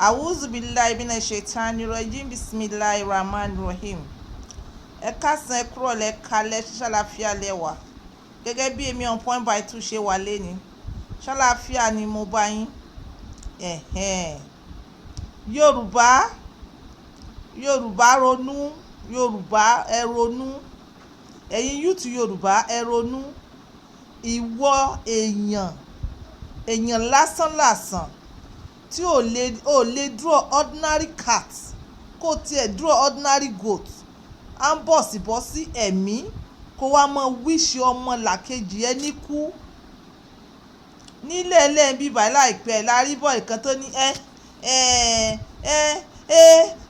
Awuzu billahi minash shaitani rajim bismillahir rahmanir rahim. Ẹ káàsán ẹ kúrọ̀lẹ́ kalẹ́ ṣàlàáfíà lẹ́wà gẹ́gẹ́ bí èmi on point by two ṣe wà lẹ́ni ṣàlàáfíà ni mo bá yín. Yorùbá ronú, Yorùbá ẹ ronú, ẹ̀yin youth Yorùbá ẹ ronú. Ìwọ èèyàn lásán tí ò lè draw ordinary cat kó tiẹ̀ draw ordinary goat à ń bọ̀ sí ẹ̀mí kó wá mọ wíṣì ọmọ làkejì ẹ níkú. Nílẹ̀ ẹlẹ́yìn bíbá láìpẹ́ la rí bọ́ ìkan tó ní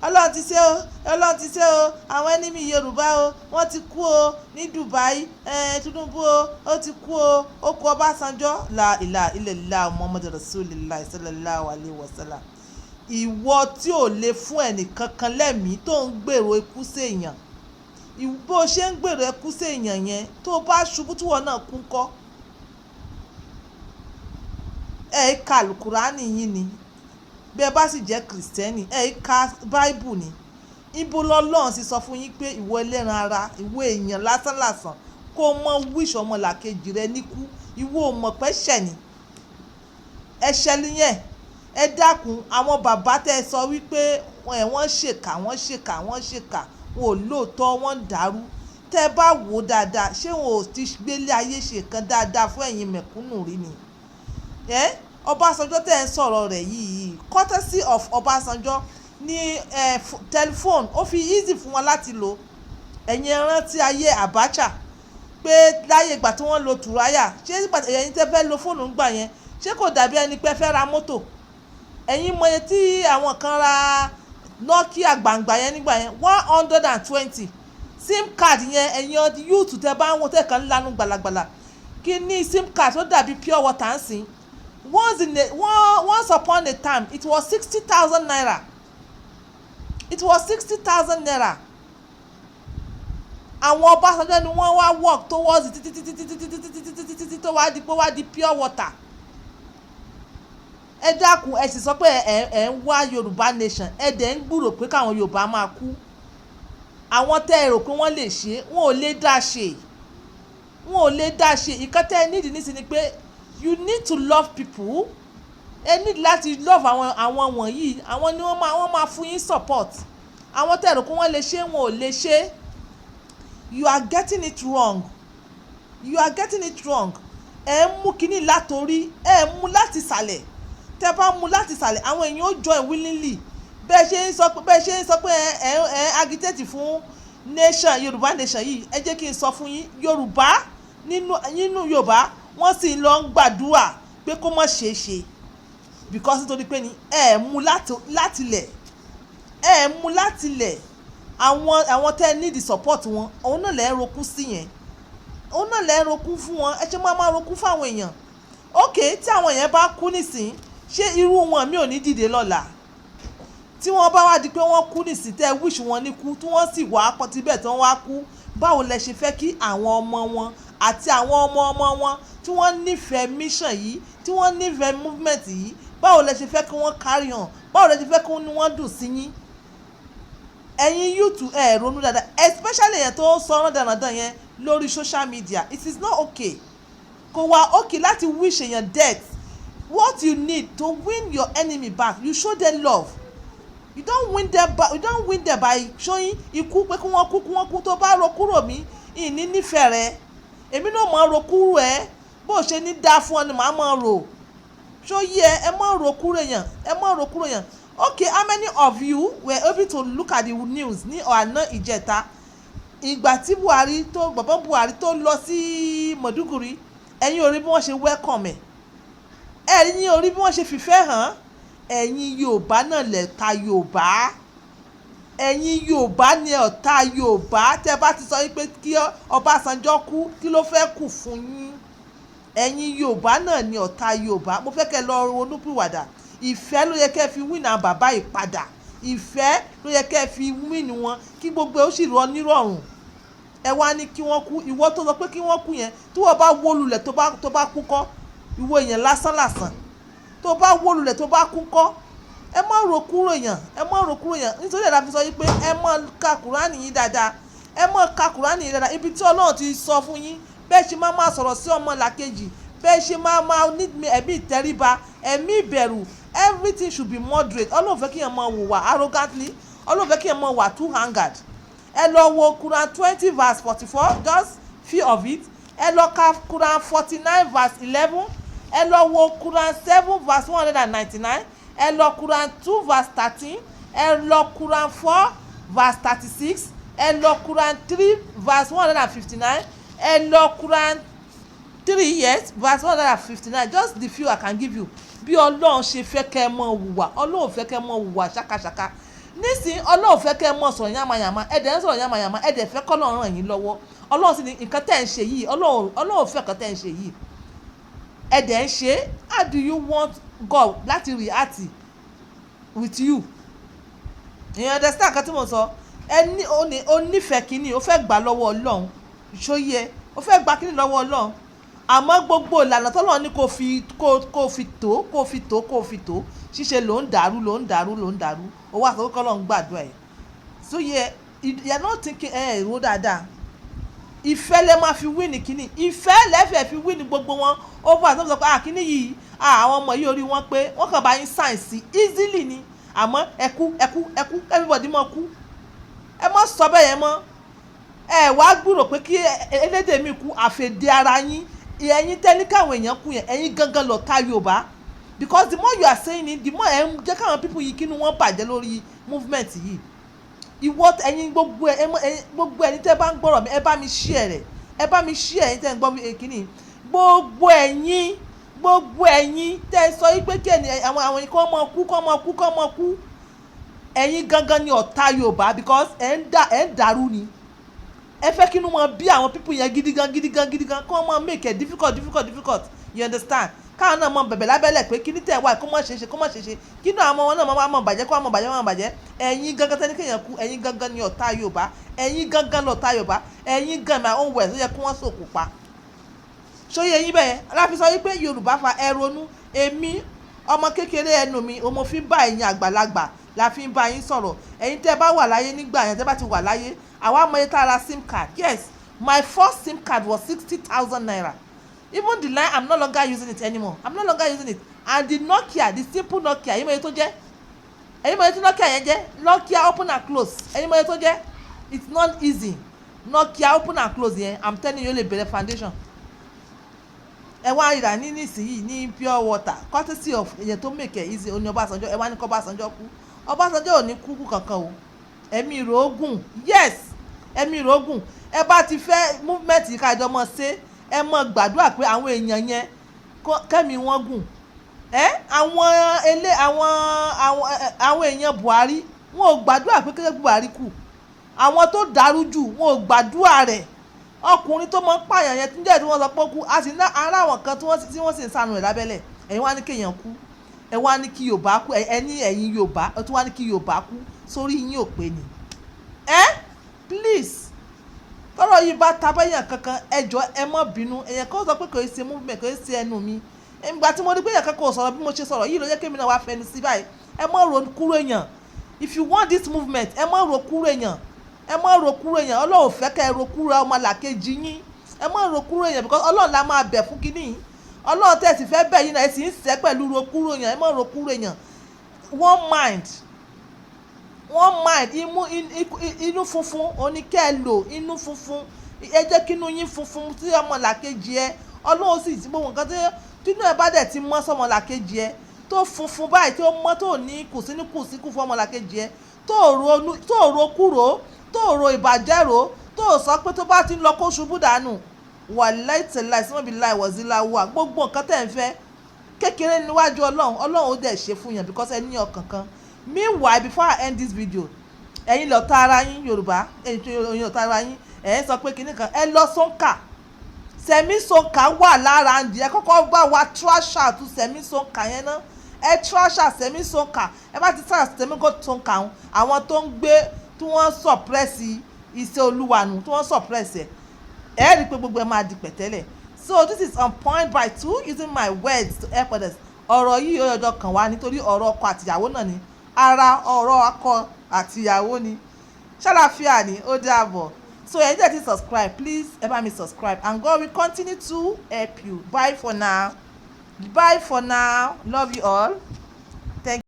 ọlọ́run ti ṣe o àwọn ẹnìmí Yorùbá o wọ́n ti kú o ní Dubai, Tinubu o ó ti kú o ó kú Ọbásanjọ́ la ilaha illallah Muhammadu Rasulillah sallallahu alaihi wasallam. Ìwọ tí ò lè fún ẹnìkankan lẹ́mìí tó ń gbèrò ikú séèyàn, bó ṣe ń gbèrò ikú séèyàn yẹn tó bá ṣubú tí wọn náà kú ńkọ́. Ka Àlùkùránì yín ni bí ẹ bá sì jẹ́ kìrìsìtẹ́nì ka báíbù ni. Ibo lọ́lọ́run sì sọ fún yín pé ìwọ ẹlẹ́ran ara, ìwọ èèyàn lásán kó mọ wíṣọ ọmọ làkejì rẹ níkú. Ìwọ ò mọ̀ pé ẹ̀ṣẹ̀ ni, ẹ̀ṣẹ̀ nìyẹn. Ẹ dákun, àwọn bàbá tẹ́ ẹ sọ wípé wọ́n ṣèkà wọn ò lóòótọ́, wọ́n ń dàrú. Tẹ́ ẹ bá wò ó dáadáa, ṣé wọn ò ti gbélé ayé ṣe kan dáadáa fún ẹ̀yin mẹ̀kúnnù rí ni? Ọbásanjọ́ tẹ́ ẹ ń sọ̀rọ̀ rẹ̀ yìí, courtesy of Ọbásanjọ́ ní telephone ó fi easy fún wọn láti lò. Ẹ̀yin rántí ayé Abacha pé láyé ìgbà tí wọ́n lo tùráyà, ṣé ẹ̀yin tẹ́ fẹ́ lo fóònù ńgbà yẹn ṣé kò dàbí ẹni pé fẹ́ ra mọ́tò? Ẹ̀yin mọ iye tí àwọn kan ra Nokia gbàǹgbà yẹn nígbà yẹn 120 sim card yẹn. Ẹ̀yin youth tẹ́ bá ń wo tẹ́ kàn ń lanu gbàlàgbàlà kí ní sim card tó dàbí pure water ń sìn. Once upon a time it was 60,000 naira. It was 60,000 naira. Àwọn Ọbásanjọ́ ni wọ́n wá work towards títí tó wá di pé wá di pure water. Ẹ dákun, ẹ sì sọ pé ẹ ń wá Yorùbá nation, ẹ dẹ̀ ń gbúrò pé káwọn Yorùbá máa kú. Àwọn tẹ́ ẹ rò pé wọ́n lè ṣe, wọn ò lè dá ṣe. Ìkan tẹ́ ẹ nídìí nísìnyí ni pé you need to love people. Ẹ need láti love àwọn wọ̀nyí. Àwọn ni wọ́n máa fún yín support. Àwọn tẹ́ ẹ rò pé wọ́n lè ṣe, wọn ò lè ṣe. You are getting it wrong. Ẹ ń mú kínní látorí, ẹ ń mú láti ìsàlẹ̀. Tẹ́ bá mú láti ìsàlẹ̀, àwọn èèyàn ó join willingly. Bẹ́ẹ̀ ṣe ń sọ pé ẹ agitate fún nation, Yorùbá nation yìí. Ẹ jẹ́ kí n sọ fún yín, Yorùbá nínú Yorùbá wọ́n sì lọ ń gbàdúrà pé kó má ṣeé ṣe because nítorí pé ní ẹ mú láti ilẹ̀. Àwọn tẹ́ need support wọn, òun náà lẹ́ ń rokú sí yẹn, òun náà lẹ́ ń rokú fún wọn. Ẹ ṣe máa rokú fún àwọn èèyàn. Okay, tí àwọn èèyàn bá kú nísìn, ṣé irú wọn mi ò ní dìde lọ́la? Tí wọ́n bá wá di pé wọ́n kú nísìn tẹ́ wish wọn níkú, tí wọ́n sì wá pọ̀ tíbẹ̀ tí wọ́n wá kú, báwo lẹ ṣe fẹ́ kí àwọn ọmọ wọn àti àwọn ọmọ wọn tí wọ́n nífẹ̀ẹ́ mission yìí, tí wọ́n nífẹ̀ẹ́ movement yìí, báwo lẹ ṣe fẹ́ kí wọ́n carry on? Báwo lẹ ṣe fẹ́ kí wọ́n dùn sí yín? Ẹ̀yin youth ẹ ronú dáadáa, especially èèyàn tó ń sọ dandan yẹn lórí social media. It is not okay. Kò wá okay láti wish èèyàn death. What you need to win your enemy back, you show them love. You don't win them by showing ikú pé kí wọ́n kú. Tó bá ro kúrò mí ìní nífẹ̀ẹ́ rẹ, èmi náà máa ro kúrò ẹ. Bó ṣe ní dá fún ọ ni màá máa rò. Ṣó yẹ ẹ máa ro kúrò yẹn. Okay, how many of you were able to look at the news ní ọ̀nà ìjẹta ìgbà tí bàbá Buhari tó lọ sí Maiduguri? Ẹ̀yin ò rí bí wọ́n ṣe welcome ẹ̀? Ẹ̀yin ò rí bí wọ́n ṣe fìfẹ́ hàn? Ẹ̀yin Yorùbá náà lẹ̀ta Yorùbá. Ẹ̀yin Yorùbá ni ọ̀tá Yorùbá. Tẹ́ bá ti sọ wípé kí Ọbásanjọ́ kú, kí ló fẹ́ kù fún yín? Ẹ̀yin Yorùbá náà ni ọ̀tá Yorùbá. Mo fẹ́ kẹ́ lọ ronúpìwàdà. Ìfẹ́ ló yẹ kẹ́ fi win àwọn bàbá yìí padà. Ìfẹ́ ló yẹ kẹ́ fi win wọn kí gbogbo ẹ̀ ó sì rọ nírọ̀rùn. Ẹ wá ní kí wọ́n kú. Ìwọ tó sọ pé kí wọ́n kú yẹn, tí wọ́n bá wó lulẹ̀ tó bá kú kọ́, ìwọ èèyàn lásán tó bá wó lulẹ̀ tó bá kú kọ́. ẹ má ro kúrò yàn, ẹ má ro kúrò yàn, nítorí ẹ̀dá fi sọ yí pé ẹ má ka kùránì yín dáadáa, ẹ má ka kùránì yín dáadáa, ibi tí Ọlọ́run ti sọ fún yín bẹ́ẹ̀ ṣe máa sọ̀rọ̀ sí ọmọ làkejì, bẹ́ẹ̀ ṣe máa ní ẹ̀mí ìtẹríba, ẹ̀mí ìbẹ̀rù, everything should be moderate. Ọlọ́run fẹ́ kí èèyàn máa hùwà arrogantly, Ọlọ́run fẹ́ kí èèyàn máa wà too angered. Ẹ lọ wo Quran 20 verse 44, just few of it. Ẹ lọ ka Quran 49 verse 11. Ẹ lọ wo Quran 7 verse 199. Ẹ lọ Quran 2 verse 13. Ẹ lọ Quran 4 verse 36. Ẹ lọ Quran 3 verse 159. Ẹ lọ Quran 3 yes verse 159. Just the few I can give you. Bí Ọlọ́run ṣe fẹ́ kẹ́ ẹ mọ hùwà, Ọlọ́run fẹ́ kẹ́ ẹ mọ hùwà ṣákàṣàkà. Nísìnyí Ọlọ́run fẹ́ kẹ́ ẹ mọ sọ̀rọ̀ yàmàyàmà, ẹ̀dẹ̀ ń sọ̀rọ̀ yàmàyàmà, ẹ̀dẹ̀ fẹ́ kọ́ Ọlọ́run ràn yín lọ́wọ́. Ọlọ́run sì ní nǹkan tẹ́ ń ṣe yìí, Ọlọ́run fẹ́ nǹkan tẹ́ ń ṣe yìí, ẹ̀dẹ̀ ń ṣe. How do you want God láti react with you? You understand nǹkan tí mo sọ? Ẹni onífẹ̀ẹ́ kínní, ó fẹ́ gbà lọ́wọ́ Ọlọ́run, ṣóyẹ, ó fẹ́ gbà kínní lọ́wọ́ Ọlọ́run, àmọ́ gbogbo ìlànà tọ́lọ́run ní kó fi tó ṣíṣe ló ń dàrú, ó wá sọ pé Ọlọ́run gbàdúrà ẹ̀. So you are not thinking èrò dáadáa. Ìfẹ́ lẹ máa fi win kínní, ìfẹ́ lẹ́fẹ̀ẹ́ fi win gbogbo wọn over àti sọ pé kínní yìí àwọn ọmọ yìí orí wọn pé wọ́n kàn bá yín sáyẹ̀nsì easily ni, àmọ́ ẹkú everybody mọ̀ kú. Ẹ mọ̀ sọ bẹ́ẹ̀ yẹn mọ́. Ẹ wá gbúrò pé kí elédè mi kú àfẹ̀dé ara yín, ẹ̀yin tẹ́lí káwọn èèyàn kú yẹn, ẹ̀yin gangan lọ ta Yorùbá, because the more you are saying it, the more ẹ̀ ń jẹ́ káwọn people yìí kínú wọn bàjẹ́ lórí movement yìí. Ìwọ ẹ̀yin gbogbo ẹni tẹ́ bá ń gbọ́rọ̀ mi, ẹ bá mi share rẹ̀, ẹ bá mi share ẹ̀yin tẹ́ ń gbọ́ kínní, gbogbo ẹ̀yin tẹ́ sọ yí pé kí àwọn kọ́ mọ kú, ẹ̀yin gangan ni ọ̀tá Yorùbá, because ẹ̀ ń dàrú ni. Ẹ fẹ́ kínú wọn bí àwọn people yẹn gidigan kọ́ mọ make it difficult, you understand? Káwọn náà mọ bẹ̀bẹ̀ lábẹ́lẹ̀ pé kí ní tẹ̀ wá kó mọ̀ ṣe kí náà àwọn náà mọ̀ bàjẹ́. Ẹ̀yin gangan tẹ́ni kéèyàn kú, ẹ̀yin gangan ni ọ̀tá Yorùbá, ẹ̀yin gangan lọ̀tá Yorùbá, ẹ̀yin gan my own words ló yẹ kí wọ́n sòkò pa. Ṣóyè yín bẹ́ẹ̀ aláfi sọ wípé Yorùbá fa ẹ ronú. Èmi ọmọ kékeré ẹnu mi mo fi ń bá ẹ̀yin àgbàlagbà la fi ń bá yín sọ̀rọ̀. Ẹ̀yin tẹ́ bá wà láyé nígbà yẹn, tẹ́ bá ti wà láyé, àwa mọ iye tá a ra SIM card. Yes, my first SIM card was 60,000 naira. Even the line, I'm no longer using it anymore. I'm no longer using it. And the Nokia, the simple Nokia, ẹ̀yin mọ̀ iye tó jẹ́? Ẹ̀yin mọ̀ iye tí Nokia yẹn jẹ́? Nokia open and close. Ẹ̀yin mọ̀ iye tó jẹ́? It's not easy. Nokia open and close yẹn, I'm telling you, ó lè bẹ̀rẹ̀ foundation. Ẹ wá ìrà ní nísìnyí ní pure water, courtesy of èyàn tó make it easy, oní Ọbásanjọ́. Ẹ wá ní kó Ọbásanjọ́ kú. Ọbásanjọ́ ò ní kú kankan o. Ẹ̀mí rẹ̀ ogun. Yes, ẹ̀mí rẹ̀ ogun. Ẹ bá ti fẹ́ movement yìí ká jọ mọ̀ ṣe, ẹ mọ gbàdúrà pé àwọn èèyàn yẹn kẹ́mi wọ́n gùn. Àwọn èèyàn Buhari wọn ò gbàdúrà pé kẹ́kẹ́ Buhari kù. Àwọn tó dàrú jù wọn ò gbàdúrà rẹ̀. Ọkùnrin tó mọ ń pààyàn yẹn tí wọ́n sọ pé ó kú, a sì ná ara àwọn kan tí wọ́n sì ń sànù rẹ̀ lábẹ́lẹ̀. Ẹ̀yin wá ní kéèyàn kú, ẹ wá ní kí Yorùbá kú, ẹ̀yin Yorùbá ẹ tún wá ní kí Yorùbá kú, sórí yín ò pé ni. Please, tọ́rọ̀ yìí bá tabẹ́yàn kankan ẹjọ́ ẹ má bínú. Èèyàn kan sọ pé kò í ṣe movement, kò í ṣe ẹnu mi. Ìgbà tí mo rí pé èèyàn kankan ò sọ̀rọ̀ bí mo ṣe sọ̀rọ̀ yìí ló yẹ kémi náà wá fẹnu sí báyìí. Ẹ má ro kúrò èèyàn. If you want this movement, ẹ má ro kúrò èèyàn. Ọlọ́run fẹ́ kẹ́ ẹ ro kúrò ọmọ làkejì yín. Ẹ má ro kúrò èèyàn, because Ọlọ́run la máa bẹ̀ fún kínní. Ọlọ́run tẹ̀ sì fẹ́ bẹ̀ yín náà ẹ sì ń ṣẹ́ pẹ̀lú ro kúrò èèyàn. Ẹ má ro kúrò èèyàn. One mind, inú funfun oníkẹ́ ẹ lò, inú funfun. Ẹ jẹ́ kínú yín funfun sí ọmọ làkejì ẹ. Ọlọ́run sì ti gbogbo nǹkan tínú ẹ bá dẹ̀ ti mọ́ sọmọ làkejì ẹ, tó funfun báyìí tó mọ́, tó ní kùsíkù fún ọmọ làkejì ẹ, tó ro kúrò, tó ro ìbàjẹ́ ro, tó sọ pé tó bá ti ń lọ kó ṣubú dànù. Wàláì tàláì sí mọ́bí láì wọ̀zí láwùwà. Gbogbo nǹkan tẹ̀ ń fẹ́ kékeré níwájú Ọlọ́run ó dẹ̀ ṣe fún yàn, because ẹ ní ọkàn kan. Meanwhile, before I end this video, ẹ̀yin lọ̀tá ara yín Yorùbá, ẹ̀yin lọ̀tá ara yín, ẹ̀ ń sọ pé kinní kan, ẹ lọ sọ́nkà. Sẹ̀mí Sonka wà lára ǹdí, ẹ kọ́kọ́ bá wa trash out Sẹ̀mí Sonka yẹn ná. Ẹ trash out Sẹ̀mí Sonka. Ẹ bá ti trash Sẹ̀mí Sonka àwọn tó ń gbé tí wọ́n suppress iṣẹ́ Olúwa nù, tí wọ́n suppress ẹ̀. Ẹ rí i pé gbogbo ẹ máa di pẹ̀tẹ́lẹ̀. So this is on point by 2, using my words to help others. ọ̀rọ̀ yìí ó yọjọ́ kàn wá nítorí ọ̀rọ̀ ọkọ àtìyàwó náà ni ara ọ̀rọ̀ ọkọ àtìyàwó ni ṣàlàfíà ni ó dàbọ̀. So ẹ jẹ́ ti subscribe, please ẹ bá mi subscribe and God will continue to help you. Bye for now. Bye for now. Love you all.